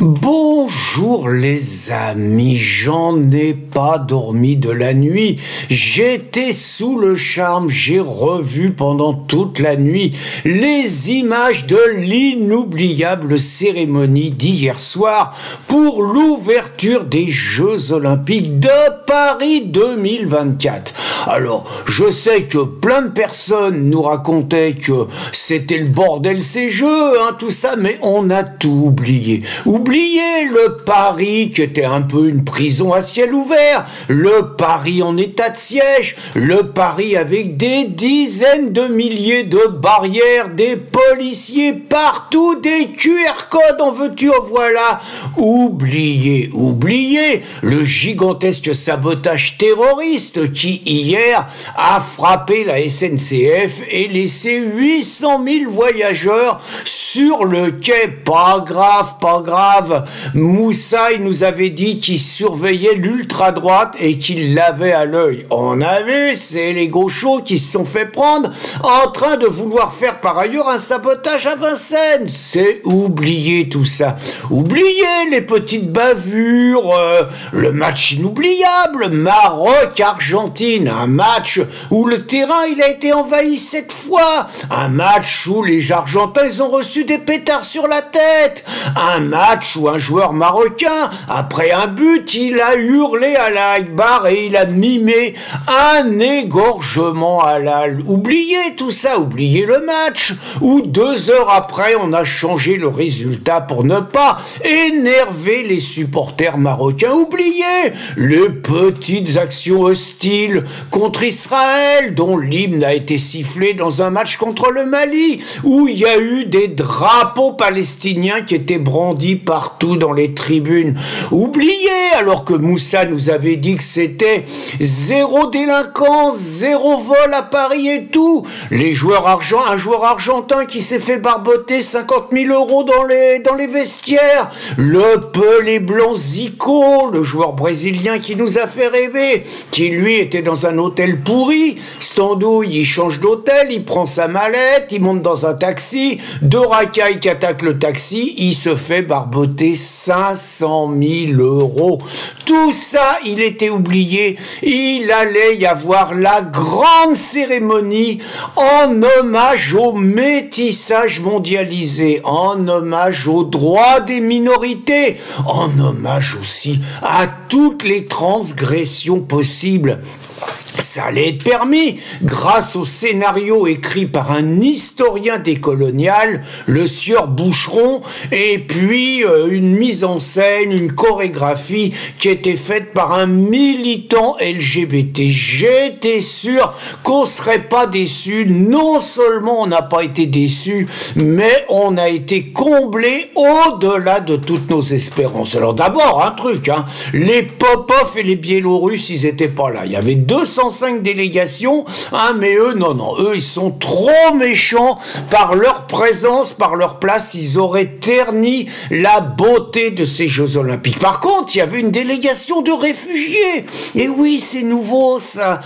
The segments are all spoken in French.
Bonjour les amis, j'en ai pas dormi de la nuit, j'étais sous le charme, j'ai revu pendant toute la nuit les images de l'inoubliable cérémonie d'hier soir pour l'ouverture des Jeux Olympiques de Paris 2024. Alors, je sais que plein de personnes nous racontaient que c'était le bordel ces Jeux, tout ça, mais on a tout oublié. Oubliez le Paris qui était un peu une prison à ciel ouvert, le Paris en état de siège, le Paris avec des dizaines de milliers de barrières, des policiers partout, des QR codes en veux-tu en voilà. Oubliez le gigantesque sabotage terroriste qui hier a frappé la SNCF et laissé 800 000 voyageurs sur le quai. Pas grave. Moussa, il nous avait dit qu'il surveillait l'ultra-droite et qu'il l'avait à l'œil. On a vu, c'est les gauchos qui se sont fait prendre en train de vouloir faire par ailleurs un sabotage à Vincennes. C'est oublier tout ça. Oubliez les petites bavures, le match inoubliable, Maroc-Argentine, un match où le terrain il a été envahi 7 fois, un match où les Argentins ils ont reçu des pétards sur la tête, un match où un joueur marocain, après un but, il a hurlé à la Akbar et il a mimé un égorgement halal. Oubliez tout ça, oubliez le match, où 2 heures après, on a changé le résultat pour ne pas énerver les supporters marocains. Oubliez les petites actions hostiles contre Israël, dont l'hymne a été sifflé dans un match contre le Mali, où il y a eu des drapeaux palestiniens qui étaient brandis partout dans les tribunes. Oubliez, alors que Moussa nous avait dit que c'était 0 délinquance, 0 vol à Paris et tout. Un joueur argentin qui s'est fait barboter 50 000 euros dans les vestiaires. Le Pelé blanc Zico, le joueur brésilien qui nous a fait rêver, qui lui était dans un hôtel pourri. Standouille, il change d'hôtel, il prend sa mallette, il monte dans un taxi, 2 racailles qui attaquent le taxi, il se fait barboter 500 000 euros. Tout ça, il était oublié. Il allait y avoir la grande cérémonie en hommage au métissage mondialisé, en hommage aux droits des minorités, en hommage aussi à toutes les transgressions possibles. Ça allait être permis grâce au scénario écrit par un historien décolonial, le sieur Boucheron, et puis une mise en scène, une chorégraphie qui était faite par un militant LGBT. J'étais sûr qu'on serait pas déçus. Non seulement on n'a pas été déçus, mais on a été comblés au-delà de toutes nos espérances. Alors d'abord, un truc, les Popov et les Biélorusses, ils étaient pas là. Il y avait 205 délégations, mais eux, non, eux, ils sont trop méchants par leur présence, par leur place, ils auraient terni la beauté de ces Jeux Olympiques. Par contre, il y avait une délégation de réfugiés, et oui, c'est nouveau, ça.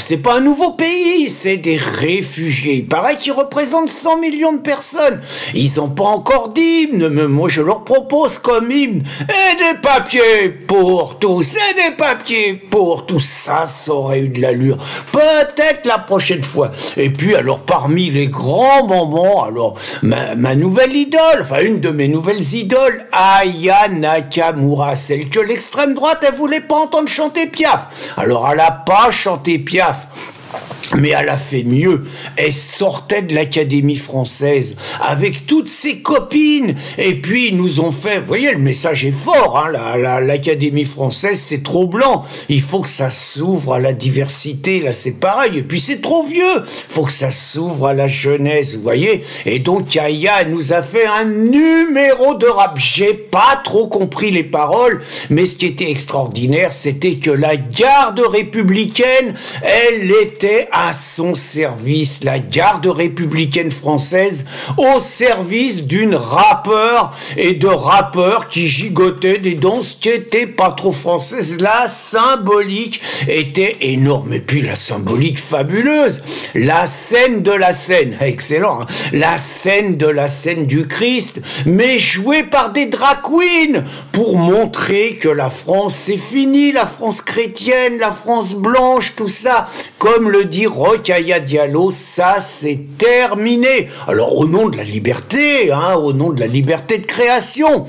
C'est pas un nouveau pays, c'est des réfugiés. Il paraît qu'ils représentent 100 millions de personnes. Ils ont pas encore d'hymne, mais moi, je leur propose comme hymne, et des papiers pour tous, et des papiers pour tous. Ça aurait eu de l'allure. Peut-être la prochaine fois. Et puis, alors, parmi les grands moments, alors, ma nouvelle idole, une de mes nouvelles idoles, Aya Nakamura, celle que l'extrême droite, elle voulait pas entendre chanter Piaf. Alors, elle a pas chanté Piaf. Mais elle a fait mieux. Elle sortait de l'Académie française avec toutes ses copines. Et puis, ils nous ont fait... Vous voyez, le message est fort. L'Académie française, c'est trop blanc. Il faut que ça s'ouvre à la diversité. Là, c'est pareil. Et puis, c'est trop vieux. Il faut que ça s'ouvre à la jeunesse, vous voyez. Et donc, Aya nous a fait un numéro de rap. J'ai pas trop compris les paroles. Mais ce qui était extraordinaire, c'était que la garde républicaine, elle était à son service la garde républicaine française au service d'une rappeur et de rappeurs qui gigotaient des danses qui étaient pas trop françaises. La symbolique était énorme. Et puis la symbolique fabuleuse. La scène de la scène. Excellent. Hein, la scène de la scène du Christ, mais jouée par des drag queens pour montrer que la France c'est fini, la France chrétienne, la France blanche, tout ça. Comme le dit Rokhaya Diallo, ça c'est terminé. Alors au nom de la liberté, hein, au nom de la liberté de création.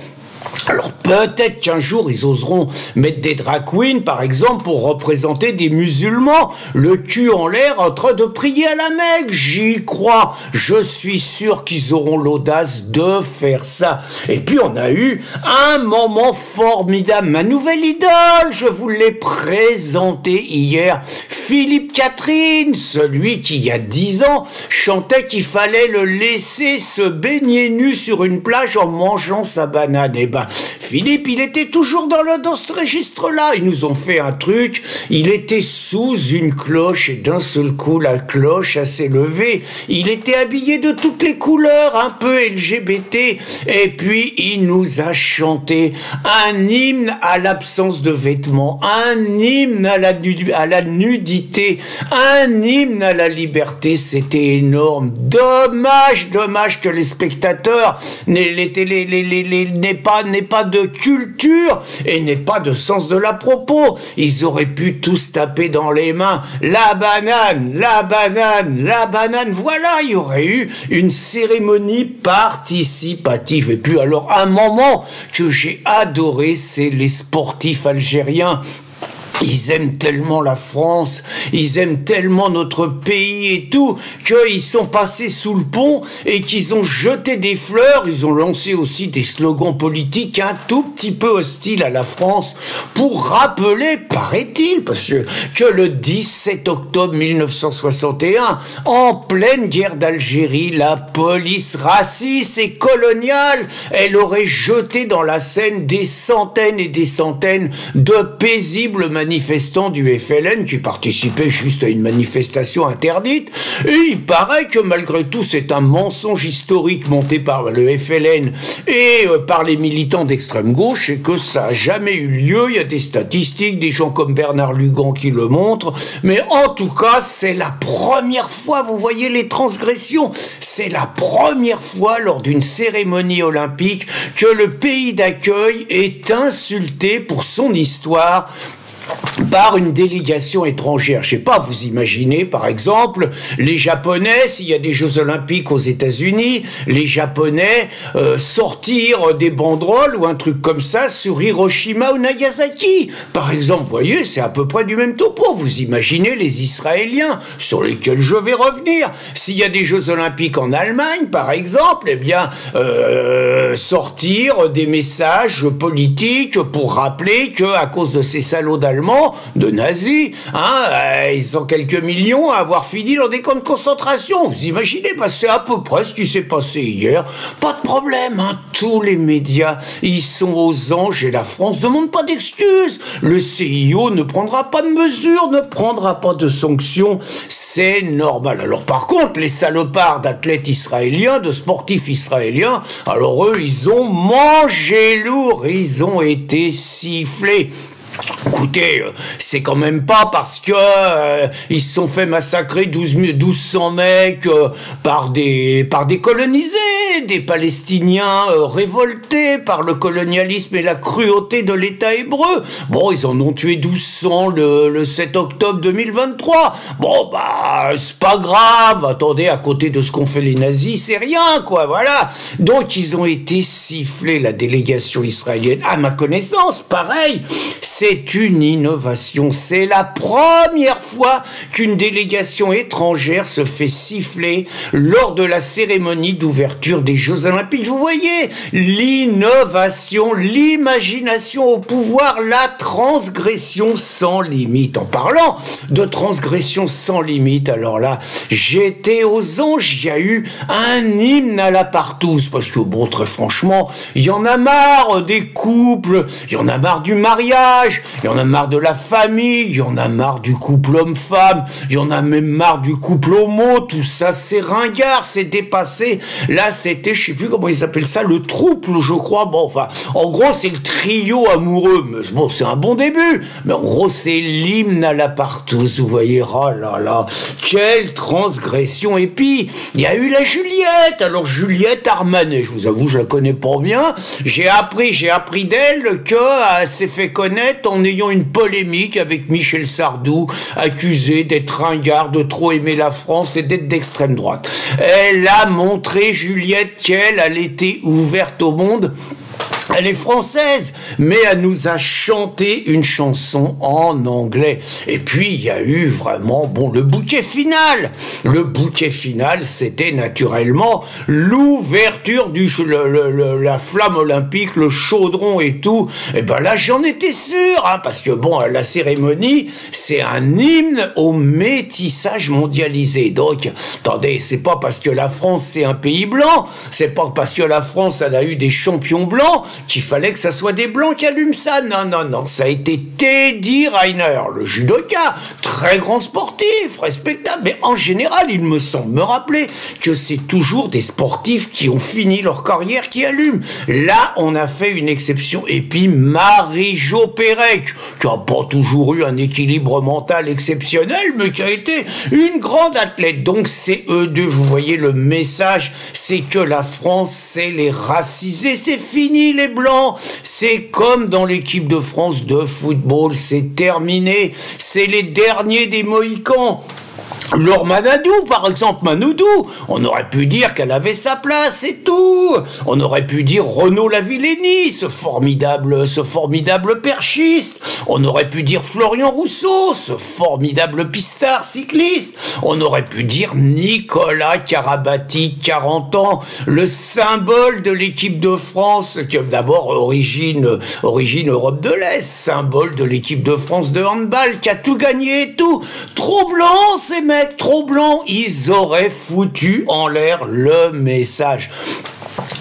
Alors peut-être qu'un jour ils oseront mettre des drag queens par exemple pour représenter des musulmans, le cul en l'air en train de prier à la Mecque, j'y crois, je suis sûr qu'ils auront l'audace de faire ça. Et puis on a eu un moment formidable, ma nouvelle idole, je vous l'ai présenté hier, Philippe Catherine, celui qui il y a 10 ans chantait qu'il fallait le laisser se baigner nu sur une plage en mangeant sa banane. Eh ben, Philippe, il était toujours dans ce registre-là. Ils nous ont fait un truc, il était sous une cloche et d'un seul coup, la cloche s'est levée. Il était habillé de toutes les couleurs, un peu LGBT, et puis il nous a chanté un hymne à l'absence de vêtements, un hymne à la nudité, un hymne à la liberté. C'était énorme. Dommage que les spectateurs n'aient pas de culture et n'aient pas de sens de la propos. Ils auraient pu tous taper dans les mains la banane, la banane, la banane. Voilà, il y aurait eu une cérémonie participative. Et puis alors, un moment que j'ai adoré, c'est les sportifs algériens. Ils aiment tellement la France, ils aiment tellement notre pays et tout, qu'ils sont passés sous le pont et qu'ils ont jeté des fleurs. Ils ont lancé aussi des slogans politiques un tout petit peu hostiles à la France pour rappeler, paraît-il, parce que le 17 octobre 1961, en pleine guerre d'Algérie, la police raciste et coloniale, elle aurait jeté dans la Seine des centaines et des centaines de paisibles manifestants du FLN qui participaient juste à une manifestation interdite. Et il paraît que malgré tout, c'est un mensonge historique monté par le FLN et par les militants d'extrême gauche et que ça n'a jamais eu lieu. Il y a des statistiques, des gens comme Bernard Lugan qui le montrent. Mais en tout cas, c'est la première fois, vous voyez les transgressions, c'est la première fois lors d'une cérémonie olympique que le pays d'accueil est insulté pour son histoire par une délégation étrangère. Je sais pas, vous imaginez, par exemple, les Japonais, s'il y a des Jeux Olympiques aux États-Unis, les Japonais sortir des banderoles ou un truc comme ça sur Hiroshima ou Nagasaki. Par exemple, vous voyez, c'est à peu près du même topo. Vous imaginez les Israéliens, sur lesquels je vais revenir. S'il y a des Jeux Olympiques en Allemagne, par exemple, eh bien, sortir des messages politiques pour rappeler que, à cause de ces salauds d'Allemands, de nazis, hein, ils sont quelques millions à avoir fini dans des camps de concentration. Vous imaginez, c'est à peu près ce qui s'est passé hier. Pas de problème, hein, tous les médias, ils sont aux anges et la France ne demande pas d'excuses. Le CIO ne prendra pas de mesures, ne prendra pas de sanctions. C'est normal. Alors par contre, les salopards d'athlètes israéliens, de sportifs israéliens, alors eux, ils ont mangé lourd, ils ont été sifflés. Écoutez, c'est quand même pas parce que ils se sont fait massacrer 1200 mecs par des colonisés, des Palestiniens révoltés par le colonialisme et la cruauté de l'État hébreu. Bon, ils en ont tué 1200 le 7 octobre 2023. Bon, bah, c'est pas grave. Attendez, à côté de ce qu'ont fait les nazis, c'est rien, quoi, voilà. Donc, ils ont été sifflés, la délégation israélienne. À ma connaissance, pareil, c'est une innovation. C'est la première fois qu'une délégation étrangère se fait siffler lors de la cérémonie d'ouverture des Jeux Olympiques. Vous voyez, l'innovation, l'imagination au pouvoir, la transgression sans limite. En parlant de transgression sans limite, alors là, j'étais aux anges, il y a eu un hymne à la partouze, parce que bon, très franchement, il y en a marre des couples, il y en a marre du mariage, il y en a marre de la famille, il y en a marre du couple homme-femme, il y en a même marre du couple homo, tout ça c'est ringard, c'est dépassé. Là c'était, je sais plus comment ils appellent ça, le trouble je crois, bon enfin, en gros c'est le trio amoureux, mais bon c'est un bon début, mais en gros c'est l'hymne à la partouze, vous voyez, oh là là, quelle transgression. Et puis, il y a eu la Juliette, alors Juliette Armanet, je vous avoue je la connais pas bien, j'ai appris d'elle qu'elle s'est fait connaître en ayant une polémique avec Michel Sardou, accusé d'être ringard, de trop aimer la France et d'être d'extrême droite. Elle a montré, Juliette, qu'elle était ouverte au monde. Elle est française, mais elle nous a chanté une chanson en anglais. Et puis, il y a eu vraiment, bon, le bouquet final. Le bouquet final, c'était naturellement l'ouverture du, la flamme olympique, le chaudron et tout. Et ben là, j'en étais sûr, hein, parce que bon, la cérémonie, c'est un hymne au métissage mondialisé. Donc, attendez, c'est pas parce que la France, c'est un pays blanc, c'est pas parce que la France, elle a eu des champions blancs, qu'il fallait que ça soit des blancs qui allument ça. Non, non, non, ça a été Teddy Riner, le judoka, très grand sportif, respectable, mais en général, il me semble me rappeler que c'est toujours des sportifs qui ont fini leur carrière qui allument. Là, on a fait une exception. Et puis, Marie-Jo Pérec, qui n'a pas toujours eu un équilibre mental exceptionnel, mais qui a été une grande athlète. Donc, c'est eux deux, vous voyez, le message, c'est que la France, c'est les racisés, c'est fini les blancs, c'est comme dans l'équipe de France de football, c'est terminé, c'est les derniers des Mohicans. Laure Manadou, par exemple, Manoudou, on aurait pu dire qu'elle avait sa place et tout. On aurait pu dire Renaud Lavillenie, ce formidable perchiste. On aurait pu dire Florian Rousseau, ce formidable pistard cycliste. On aurait pu dire Nicolas Karabatic, 40 ans, le symbole de l'équipe de France, qui est d'abord origine Europe de l'Est, symbole de l'équipe de France de handball, qui a tout gagné et tout. Trop blanc, ces mecs, trop blancs, ils auraient foutu en l'air le message.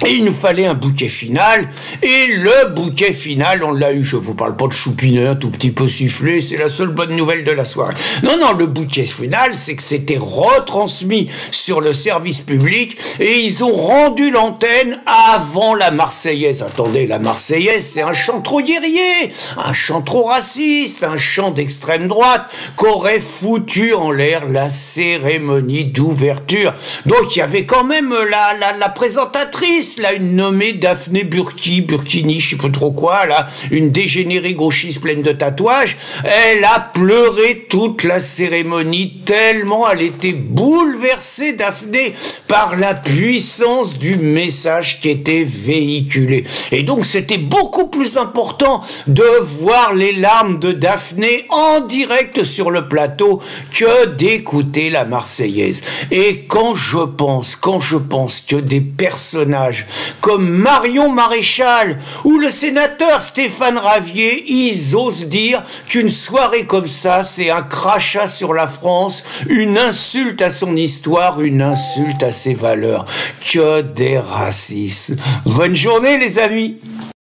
Et il nous fallait un bouquet final, et le bouquet final, on l'a eu. Je vous parle pas de choupinet, un tout petit peu sifflé, c'est la seule bonne nouvelle de la soirée. Non, non, le bouquet final, c'est que c'était retransmis sur le service public, et ils ont rendu l'antenne avant la Marseillaise. Attendez, la Marseillaise, c'est un chant trop guerrier, un chant trop raciste, un chant d'extrême droite, qu'aurait foutu en l'air la cérémonie d'ouverture. Donc il y avait quand même la présentatrice, là, une nommée Daphné Burkini, je sais pas trop quoi, là, une dégénérée gauchiste pleine de tatouages. Elle a pleuré toute la cérémonie tellement elle était bouleversée, Daphné, par la puissance du message qui était véhiculé. Et donc c'était beaucoup plus important de voir les larmes de Daphné en direct sur le plateau que d'écouter la Marseillaise. Et quand je pense que des personnages comme Marion Maréchal ou le sénateur Stéphane Ravier, ils osent dire qu'une soirée comme ça, c'est un crachat sur la France, une insulte à son histoire, une insulte à ses valeurs. Que des racistes. Bonne journée les amis.